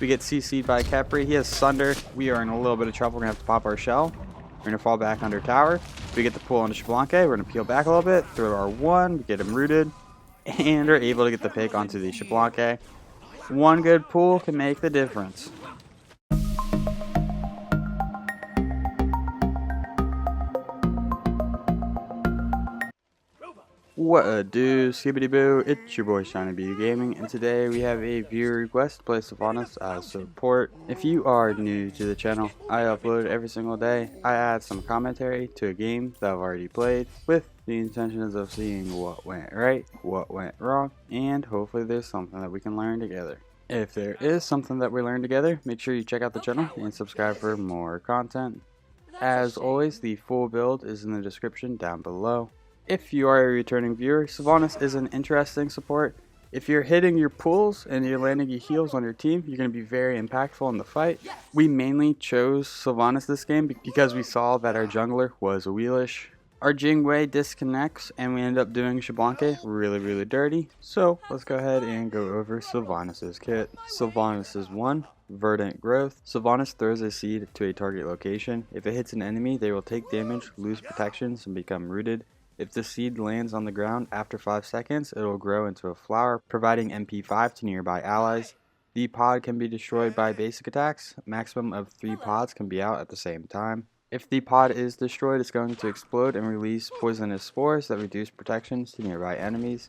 We get CC'd by Khepri. He has Sunder. We are in a little bit of trouble. We're going to have to pop our shell. We're going to fall back under tower. We get the pull onto Xbalanque. We're going to peel back a little bit. Throw our 1. We get him rooted. And are able to get the pick onto the Xbalanque. One good pull can make the difference. What a do, skibbity boo, it's your boy Shiny B Gaming, and today we have a viewer request to play Sylvanas as support. If you are new to the channel, I upload every single day. I add some commentary to a game that I've already played with the intentions of seeing what went right, what went wrong, and hopefully there's something that we can learn together. If there is something that we learn together, make sure you check out the channel and subscribe for more content. As always, the full build is in the description down below. If you are a returning viewer, Sylvanus is an interesting support. If you're hitting your pulls and you're landing your heals on your team, you're going to be very impactful in the fight. We mainly chose Sylvanus this game because we saw that our jungler was wheelish. Our Jingwei disconnects and we end up doing Xbalanque really dirty. So let's go ahead and go over Sylvanus' kit. Sylvanus is 1. Verdant Growth. Sylvanus throws a seed to a target location. If it hits an enemy, they will take damage, lose protections, and become rooted. If the seed lands on the ground after 5 seconds, it will grow into a flower, providing MP5 to nearby allies. The pod can be destroyed by basic attacks. Maximum of 3 pods can be out at the same time. If the pod is destroyed, it's going to explode and release poisonous spores that reduce protections to nearby enemies.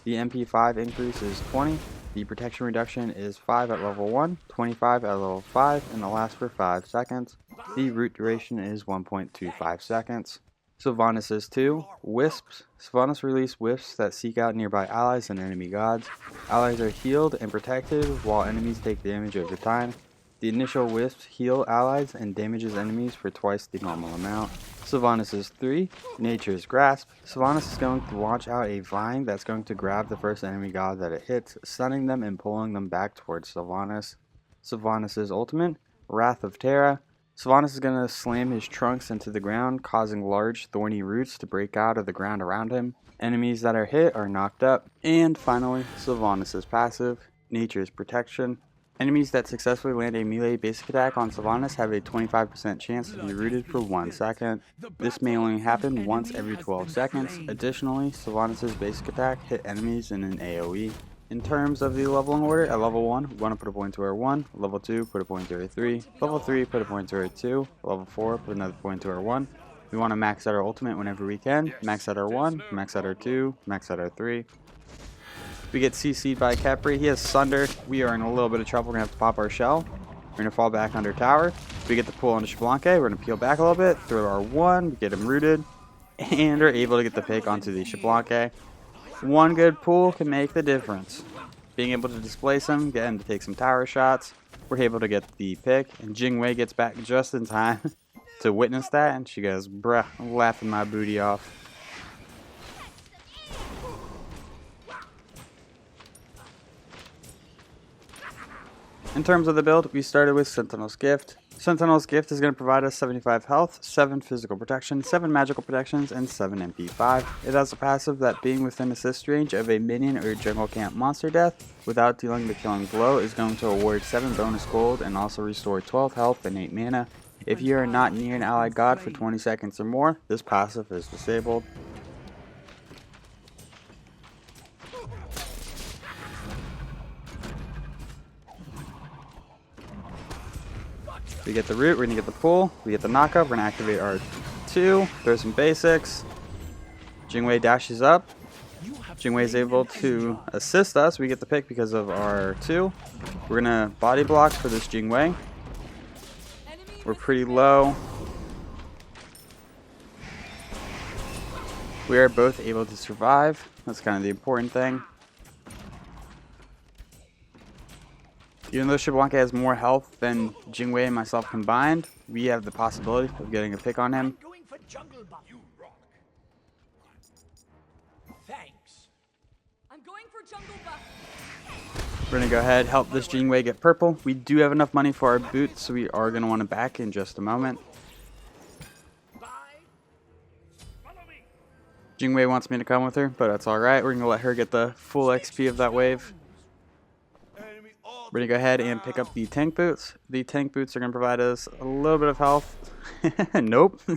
The MP5 increase is 20. The protection reduction is 5 at level 1, 25 at level 5, and it lasts for 5 seconds. The root duration is 1.25 seconds. Sylvanus is 2. Wisps. Sylvanus release wisps that seek out nearby allies and enemy gods. Allies are healed and protected while enemies take damage over time. The initial wisps heal allies and damages enemies for twice the normal amount. Sylvanus is 3. Nature's Grasp. Sylvanus is going to launch out a vine that's going to grab the first enemy god that it hits, stunning them and pulling them back towards Sylvanus. Sylvanus' ultimate, Wrath of Terra. Sylvanus is going to slam his trunks into the ground, causing large thorny roots to break out of the ground around him. Enemies that are hit are knocked up. And finally, Sylvanus' passive, Nature's Protection. Enemies that successfully land a melee basic attack on Sylvanus have a 25% chance to be rooted for 1 second. This may only happen once every 12 seconds. Additionally, Sylvanus' basic attack hit enemies in an AoE. In terms of the leveling order, at level 1, we want to put a point to our 1, level 2, put a point to our 3, level 3, put a point to our 2, level 4, put another point to our 1. We want to max out our ultimate whenever we can, max out our 1, max out our 2, max out our 3. We get CC'd by Khepri. He has Sunder. We are in a little bit of trouble. We're going to have to pop our shell. We're going to fall back under tower. We get the pull onto Xbalanque. We're going to peel back a little bit, throw our 1, we get him rooted, and are able to get the pick onto the Xbalanque. One good pull can make the difference. Being able to displace him, get him to take some tower shots, we're able to get the pick, and Jingwei gets back just in time to witness that, and she goes, bruh, I'm laughing my booty off. In terms of the build, we started with Sentinel's Gift. Sentinel's Gift is going to provide us 75 health, 7 physical protection, 7 magical protections, and 7 MP5. It has a passive that being within assist range of a minion or jungle camp monster death without dealing the killing blow is going to award 7 bonus gold and also restore 12 health and 8 mana. If you are not near an allied god for 20 seconds or more, this passive is disabled. We get the root, we're going to get the pull, we get the knockup, we're going to activate our 2, throw some basics. Jingwei dashes up. Jingwei is able to assist us. We get the pick because of our 2. We're going to body block for this Jingwei. We're pretty low. We are both able to survive. That's kind of the important thing. Even though Xbalanque has more health than Jingwei and myself combined, we have the possibility of getting a pick on him. We're going to go ahead, help this Jingwei get purple. We do have enough money for our boots, so we are going to want to back in just a moment. Jingwei wants me to come with her, but that's alright. We're going to let her get the full XP of that wave. We're going to go ahead and pick up the tank boots. The tank boots are going to provide us a little bit of health. Nope. We're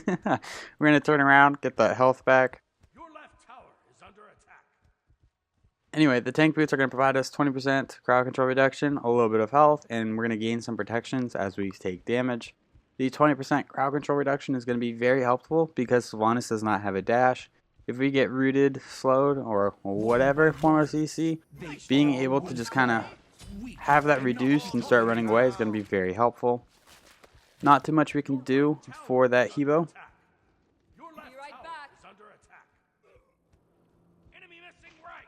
going to turn around, get that health back. Your left tower is under attack. Anyway, the tank boots are going to provide us 20% crowd control reduction, a little bit of health, and we're going to gain some protections as we take damage. The 20% crowd control reduction is going to be very helpful because Sylvanus does not have a dash. If we get rooted, slowed, or whatever form of CC, being able to just kind of have that reduced and start running away is going to be very helpful. Not too much we can do for that Hebo. Your left tower is under attack. Enemy missing right.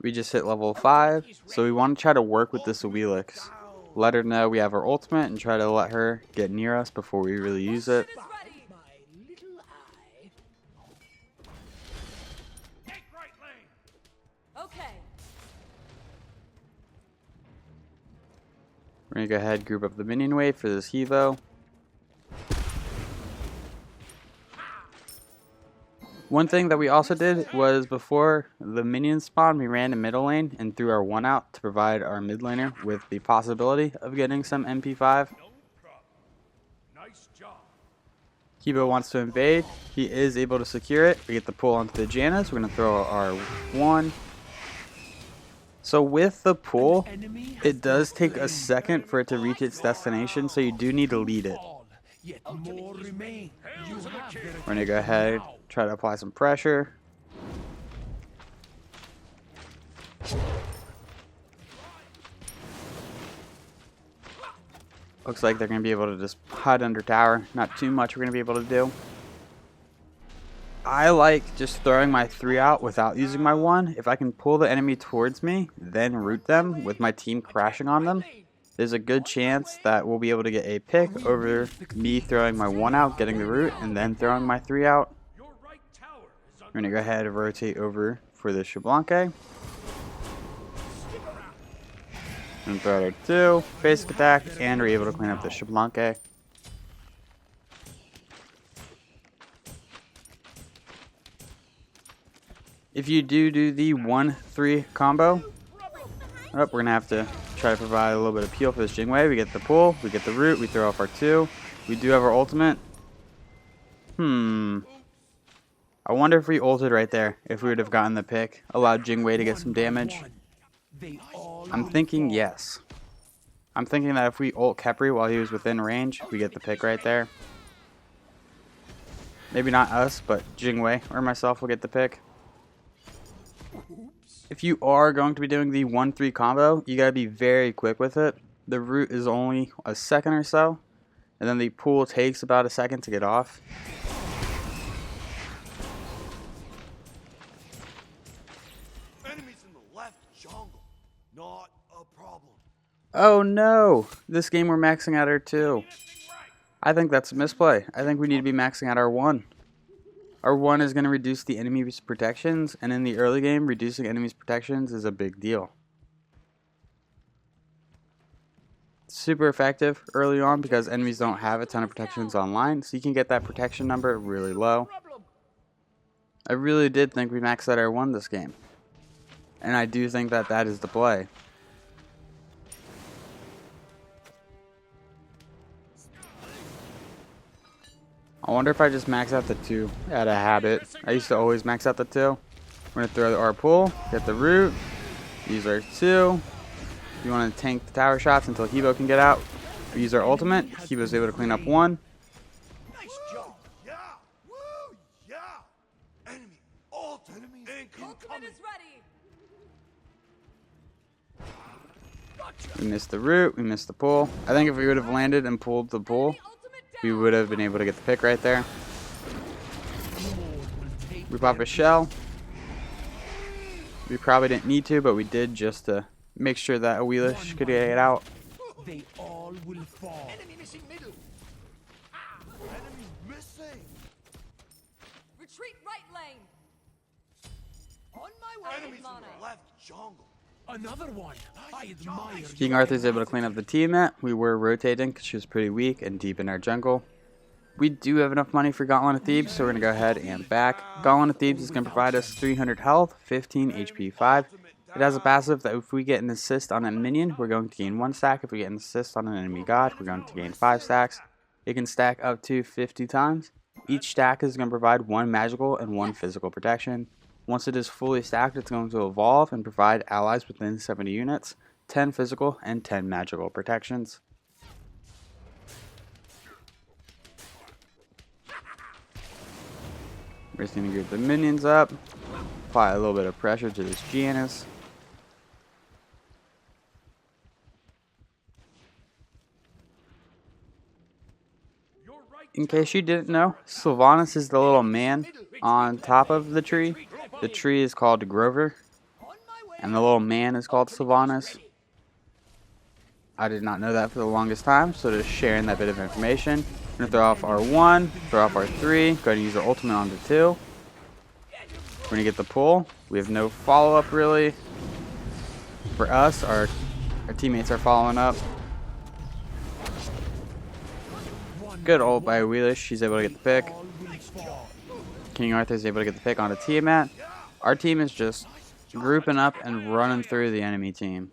We just hit level 5, so we want to try to work with this Awilix. Let her know we have our ultimate and try to let her get near us before we really use it. Take right lane. Okay. We're going to go ahead and group up the minion wave for this Hebo. One thing that we also did was before the minions spawned, we ran in middle lane and threw our 1 out to provide our mid laner with the possibility of getting some MP5. No problem. Nice job. Hebo wants to invade. He is able to secure it. We get the pull onto the Janus. We're going to throw our 1. So with the pull, it does take a second for it to reach its destination, so you do need to lead it. We're going to go ahead, try to apply some pressure. Looks like they're going to be able to just hide under tower. Not too much we're going to be able to do. I like just throwing my 3 out without using my 1. If I can pull the enemy towards me, then root them with my team crashing on them, there's a good chance that we'll be able to get a pick over me throwing my 1 out, getting the root, and then throwing my 3 out. Your right tower is We're going to go ahead and rotate over for the Shablanque. And throw our 2, basic attack, and we're able to clean up the Shablanque. If you do the 1-3 combo, we're going to have to try to provide a little bit of peel for this Jingwei. We get the pull, we get the root, we throw off our 2. We do have our ultimate. I wonder if we ulted right there, if we would have gotten the pick, allowed Jingwei to get some damage. I'm thinking yes. I'm thinking that if we ult Khepri while he was within range, we get the pick right there. Maybe not us, but Jingwei or myself will get the pick. If you are going to be doing the 1-3 combo, you gotta be very quick with it. The root is only a second or so, and then the pull takes about a second to get off. enemies in the left jungle. Not a problem. Oh no! This game we're maxing out our 2. I think that's a misplay. I think we need to be maxing out our 1. Our 1 is going to reduce the enemy's protections, and in the early game, reducing enemy's protections is a big deal. Super effective early on because enemies don't have a ton of protections online, so you can get that protection number really low. I really did think we maxed out our 1 this game, and I do think that that is the play. I wonder if I just max out the 2 out of habit. I used to always max out the 2. We're going to throw our pull, get the root, use our 2. You want to tank the tower shots until Hebo can get out. We use our ultimate. Hebo's able to clean up 1. Nice job. Yeah. Woo. Yeah. Enemy. Ult. Enemy incoming. Is ready. We missed the root. We missed the pull. I think if we would have landed and pulled the pull, we would have been able to get the pick right there. We pop a shell. We probably didn't need to, but we did just to make sure that Awilix could get it out. They all will fall. Enemy missing middle. Enemy missing. Retreat right lane. On my way. Enemies in the left jungle. Another one. I admire King Arthur's able to clean up the team. We were rotating because she was pretty weak and deep in our jungle. We do have enough money for Gauntlet of Thebes, so we're going to go ahead and back. Gauntlet of Thebes is going to provide us 300 health, 15 HP 5. It has a passive that if we get an assist on a minion, we're going to gain 1 stack. If we get an assist on an enemy god, we're going to gain 5 stacks. It can stack up to 50 times. Each stack is going to provide 1 magical and 1 physical protection. Once it is fully stacked, it's going to evolve and provide allies within 70 units, 10 physical and 10 magical protections. We're just going to group the minions up, apply a little bit of pressure to this Janus. In case you didn't know, Sylvanus is the little man on top of the tree. The tree is called Grover, and the little man is called Sylvanus. I did not know that for the longest time, so just sharing that bit of information. We're going to throw off our 1, throw off our 3, go ahead and use our ultimate on the 2. We're going to get the pull. We have no follow-up really. For us, our teammates are following up. Good ult by Wheelish. She's able to get the pick. King Arthur is able to get the pick onto Tiamat. Our team is just grouping up and running through the enemy team.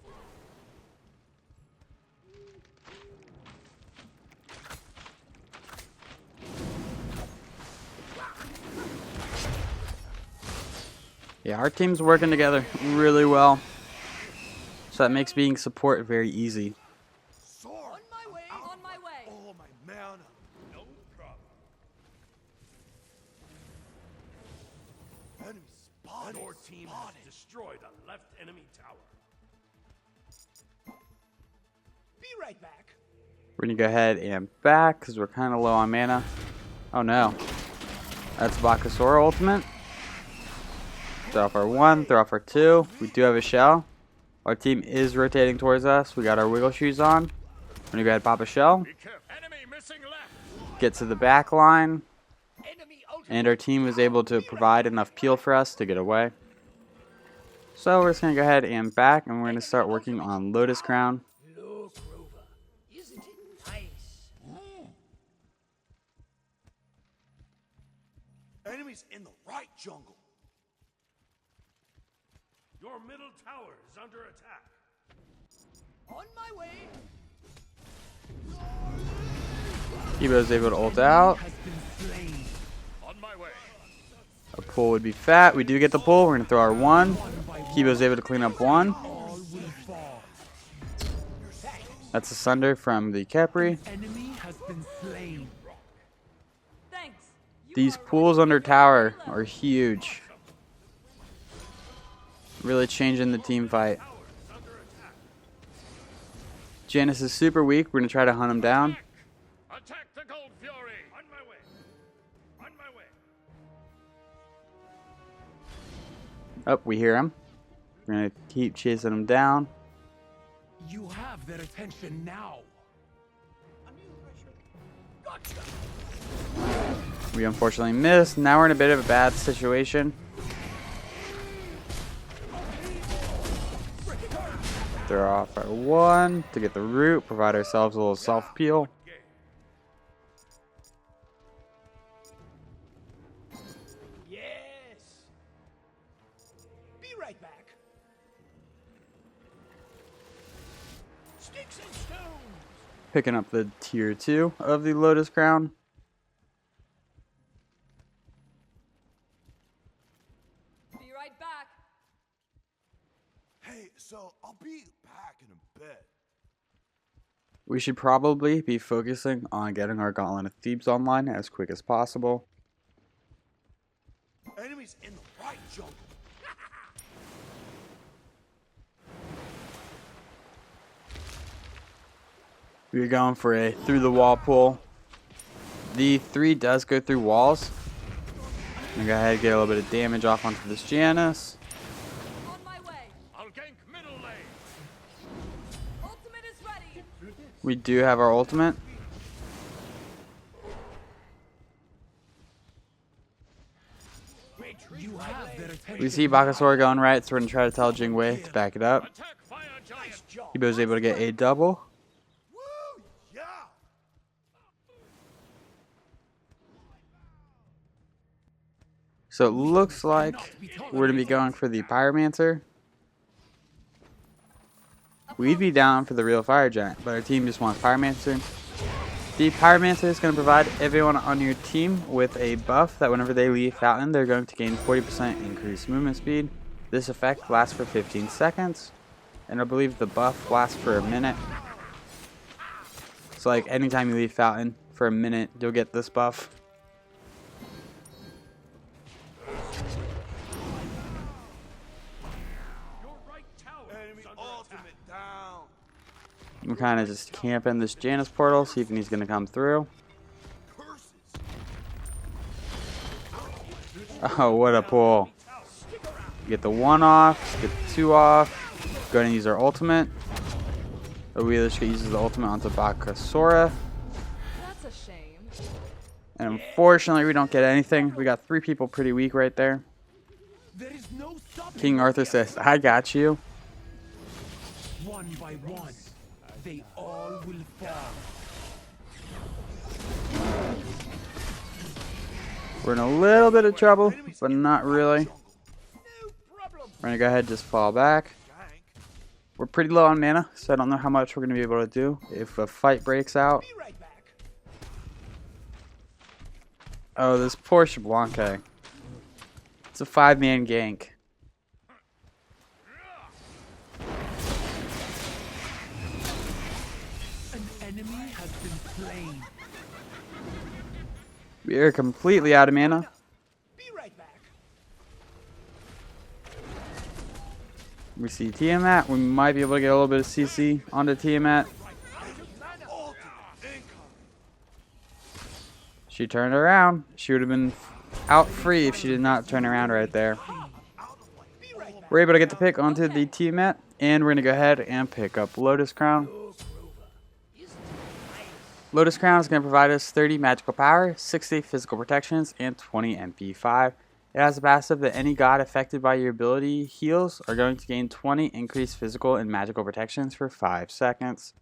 Yeah, our team's working together really well. So that makes being support very easy. On my way, on my way. Oh, my mana. No problem. Enemy spotted. Your team has destroyed a left enemy tower. Be right back. We're going to go ahead and back because we're kind of low on mana. Oh no. That's Bakasora ultimate. Throw off our 1, throw off our 2. We do have a shell. Our team is rotating towards us. We got our wiggle shoes on. We're going to go ahead and pop a shell. Enemy missing left. Get to the back line. And our team was able to provide enough peel for us to get away. So we're just going to go ahead and back, and we're going to start working on Lotus Crown. Look, Rover. Isn't it nice? Enemies in the right jungle. Your middle tower is under attack. On my way. Kibo's able to ult out. On my way. A pull would be fat. We do get the pull. We're going to throw our 1. Kibo's able to clean up 1. That's a Sunder from the Capri. Enemy has been slain. Thanks. You These are pools right. under tower are huge. Really changing the team fight. Janus is super weak. We're going to try to hunt him down. Attack the Gold Fury. On my way. On my way. Oh, we hear him. We're going to keep chasing him down. You have their attention now. Gotcha. We unfortunately missed. Now we're in a bit of a bad situation. Throw off our 1 to get the root, provide ourselves a little self-peel. Yes. Be right back. Sticks and stones. Picking up the tier 2 of the Lotus Crown. Be right back. Hey, so I'll be back in a bit. We should probably be focusing on getting our Gauntlet of Thebes online as quick as possible. Enemies in the right jungle. We're going for a through the wall pull. The 3 does go through walls. I'm gonna go ahead and get a little bit of damage off onto this Janus. On my way. I'll gank middle lane. Ultimate is ready. We do have our ultimate. You have their attention. We see Bakasora going right, so we're gonna try to tell Jingwei to back it up. Attack fire giant. Kibo's able to get a double. Woo! Yeah! So it looks like we're going to be going for the Pyromancer. We'd be down for the real Fire Giant, but our team just wants Pyromancer. The Pyromancer is going to provide everyone on your team with a buff that whenever they leave Fountain, they're going to gain 40% increased movement speed. This effect lasts for 15 seconds, and I believe the buff lasts for a minute. So like anytime you leave Fountain for a minute, you'll get this buff. Enemy ultimate down. We're kind of just camping this Janus portal, see if he's going to come through. Curses. Oh, what a pull. Get the 1 off, get the 2 off. Going to use our ultimate. Oelish uses the ultimate onto Bakasora. That's a shame. And unfortunately, we don't get anything. We got 3 people pretty weak right there. There is no stopping King Arthur says, I got you. one by one. They all will fall. We're in a little bit of trouble, but not really. We're going to go ahead and just fall back. We're pretty low on mana, so I don't know how much we're going to be able to do if a fight breaks out. Be right back. Oh, this poor Shablanke. It's a 5-man gank. An enemy has been slain. We are completely out of mana. Be right back. We see Tiamat. We might be able to get a little bit of CC onto Tiamat. Ultimate income. She turned around. She would have been out free if she did not turn around right there. We're able to get the pick onto the Tiamat, and we're going to go ahead and pick up Lotus Crown. Lotus Crown is going to provide us 30 magical power, 60 physical protections, and 20 MP5. It has a passive that any god affected by your ability heals are going to gain 20 increased physical and magical protections for 5 seconds.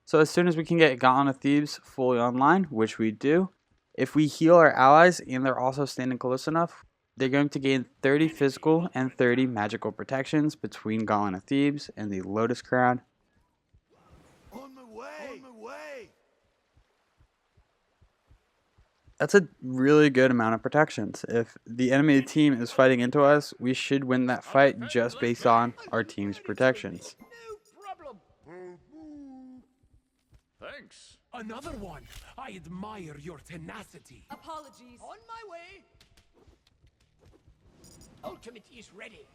So as soon as we can get Gauntlet of Thebes fully online, which we do, if we heal our allies and they're also standing close enough, they're going to gain 30 physical and 30 magical protections between Gauntlet of Thebes and the Lotus Crown. On my way. On my way. That's a really good amount of protections. If the enemy team is fighting into us, we should win that fight just based on our team's protections. No problem. Thanks. Another one. I admire your tenacity. Apologies. On my way. Ultimate is ready.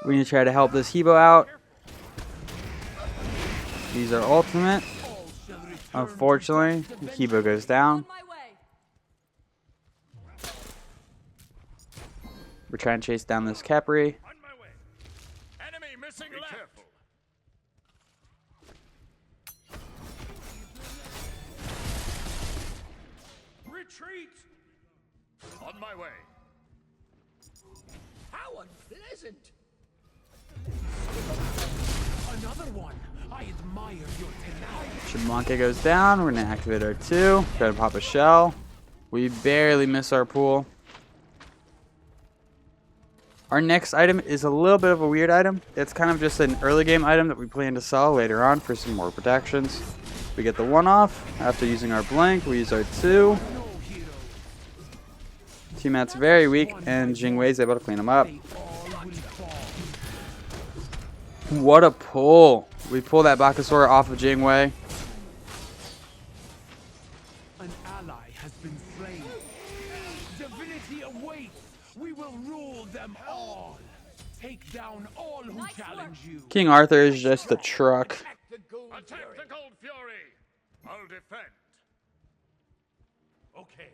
We're going to try to help this Hebo out. Use our ultimate. All shall return. Unfortunately, Hebo goes down. On my way. We're trying to chase down this Capri. On my way. Enemy missing left. Careful. Retreat. On my way. How unpleasant. Another one. I admire your tenacity. Shablanke goes down. We're going to activate our 2. Try to pop a shell. We barely miss our pool. Our next item is a little bit of a weird item. It's kind of just an early game item that we plan to sell later on for some more protections. We get the 1 off. After using our blink, we use our 2. No hero. Tiamat's very weak, and Jingwei is able to clean him up. They all will fall. What a pull. We pull that Bakasora off of Jingwei. An ally has been slain. Divinity awaits. We will rule them all. Take down all who Nice challenge you. King Arthur is just a truck. Attack the gold Attack fury. the Gold Fury. I'll defend. Okay.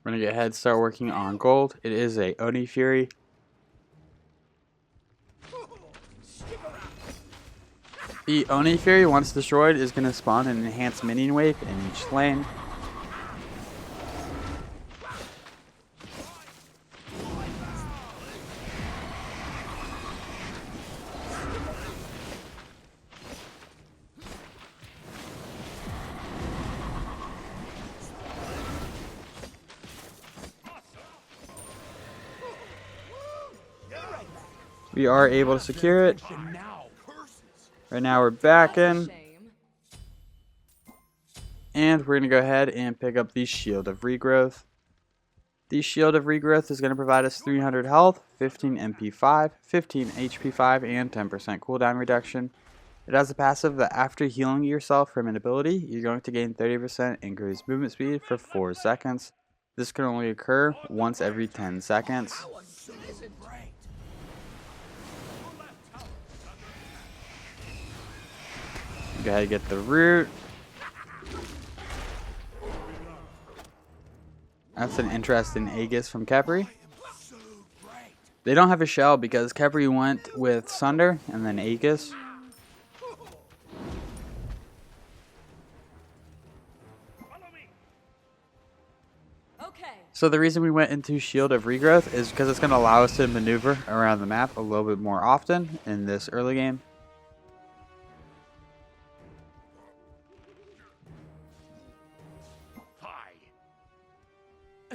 We're going to go ahead and start working on gold. It is a Oni Fury. The Oni Fury, once destroyed, is going to spawn an enhanced minion wave in each lane. We are able to secure it. Now, Right now we're back That's a in. shame. And we're going to go ahead and pick up the Shield of Regrowth. The Shield of Regrowth is going to provide us 300 health, 15 MP5, 15 HP5, and 10% cooldown reduction. It has a passive that after healing yourself from an ability, you're going to gain 30% increased movement speed for 4 seconds. This can only occur once every 10 seconds. Go ahead and get the root. That's an interesting Aegis from Khepri. They don't have a shell because Khepri went with Sunder and then Aegis. Okay. So the reason we went into Shield of Regrowth is because it's going to allow us to maneuver around the map a little bit more often in this early game.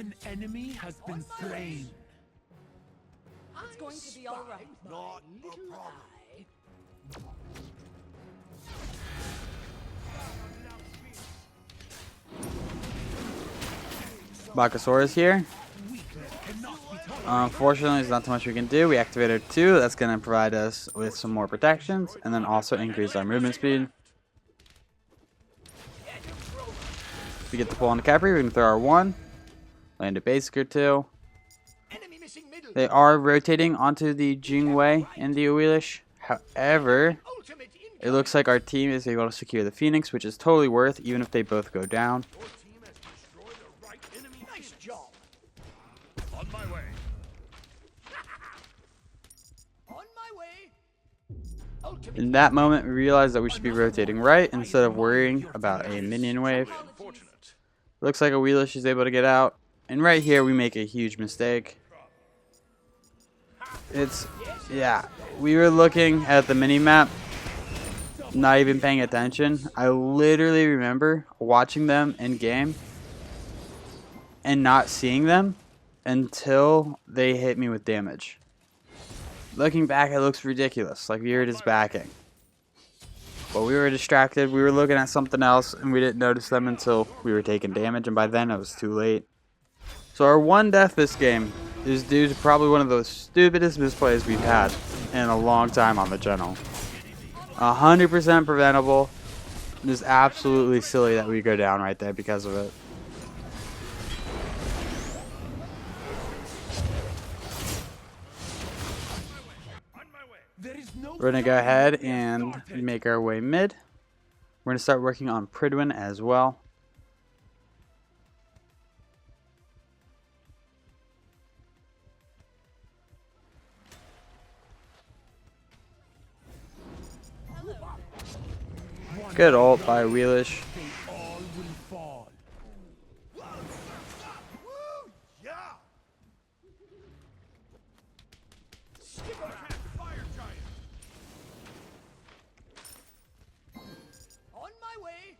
an enemy has been slain. It's going to be all right. Not a problem. Bakasaurus here. Unfortunately, there's not too much we can do. We activated 2. That's going to provide us with some more protections and then also increase our movement speed. If we get the pull on the Capri, we can throw our 1. Land a basic or 2. They are rotating onto the Jingwei and the Awilish. However, it looks like our team is able to secure the Phoenix, which is totally worth even if they both go down. Nice job. On my way. On my way. In that moment, we realized that we should be rotating right instead of worrying about a minion wave. Unfortunate. Looks like Awilish is able to get out. And right here, we make a huge mistake. Yeah, we were looking at the mini-map, not even paying attention. I literally remember watching them in game and not seeing them until they hit me with damage. Looking back, it looks ridiculous, like we were just backing. But we were distracted, we were looking at something else, and we didn't notice them until we were taking damage, and by then it was too late. So our 1 death this game is due to probably one of the stupidest misplays we've had in a long time on the channel. 100% preventable. Just absolutely silly that we go down right there because of it. There is no We're going to go ahead and make our way mid. We're going to start working on Pridwen as well. Good ult by Awilish. they all will fall. Woo! Yeah. Skip attack, fire giant. On my way.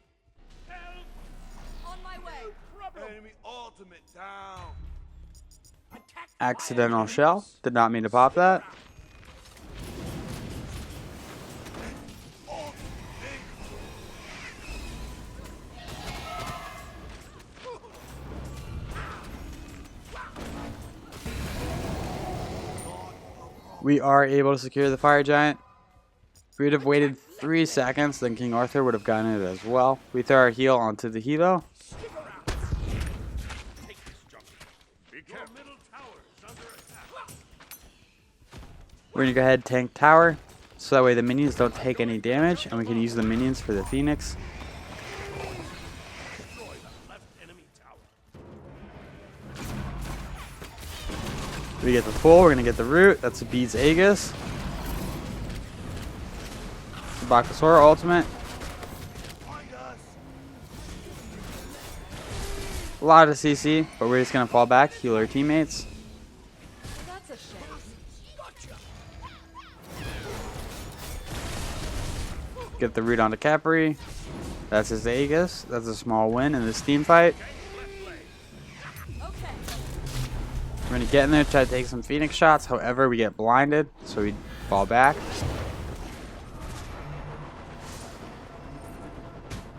On my way. Enemy ultimate down. Attack. Accidental shell. Did not mean to pop that. We are able to secure the fire giant. If we would have waited 3 seconds, then King Arthur would have gotten it as well. We throw our heal onto the Hevo. Take this jump. Be careful. Middle tower is under attack. We're going to go ahead and tank tower, so that way the minions don't take any damage, and we can use the minions for the Phoenix. Destroy the left enemy tower. We get the full, we're going to get the root. That's a Beats Aegis. The Bakasaur ultimate. Find us. A lot of CC, but we're just going to fall back, heal our teammates. That's a shame. Gotcha. Get the root onto Capri. That's his Aegis. That's a small win in this team fight. Okay. We're going to get in there, try to take some Phoenix shots. However, we get blinded, so we Fall back.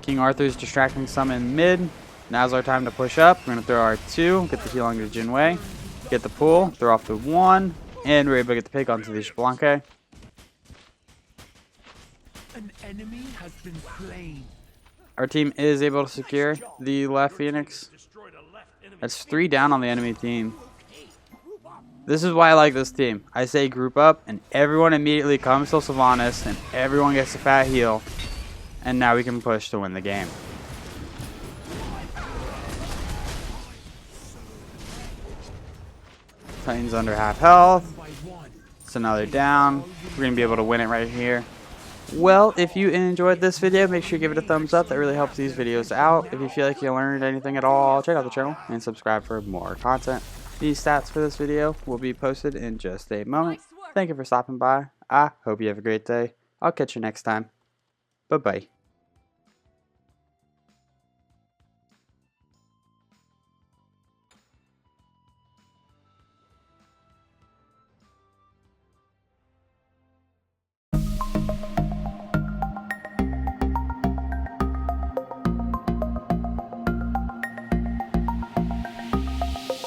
King Arthur's distracting some in mid. Now's our time to push up. We're going to throw our 2, get the heal onto Jinwei, get the pull, throw off the 1, and we're able to get the pick onto the Xbalanque. An enemy has been slain. Our team is able to secure the left Phoenix. That's 3 down on the enemy team. This is why I like this team. I say group up, and everyone immediately comes to Sylvanus, and everyone gets a fat heal. And now we can push to win the game. Titan's under half health. It's another down. We're going to be able to win it right here. Well, if you enjoyed this video, make sure you give it a thumbs up. That really helps these videos out. If you feel like you learned anything at all, check out the channel and subscribe for more content. These stats for this video will be posted in just a moment. Thank you for stopping by. I hope you have a great day. I'll catch you next time. Bye-bye.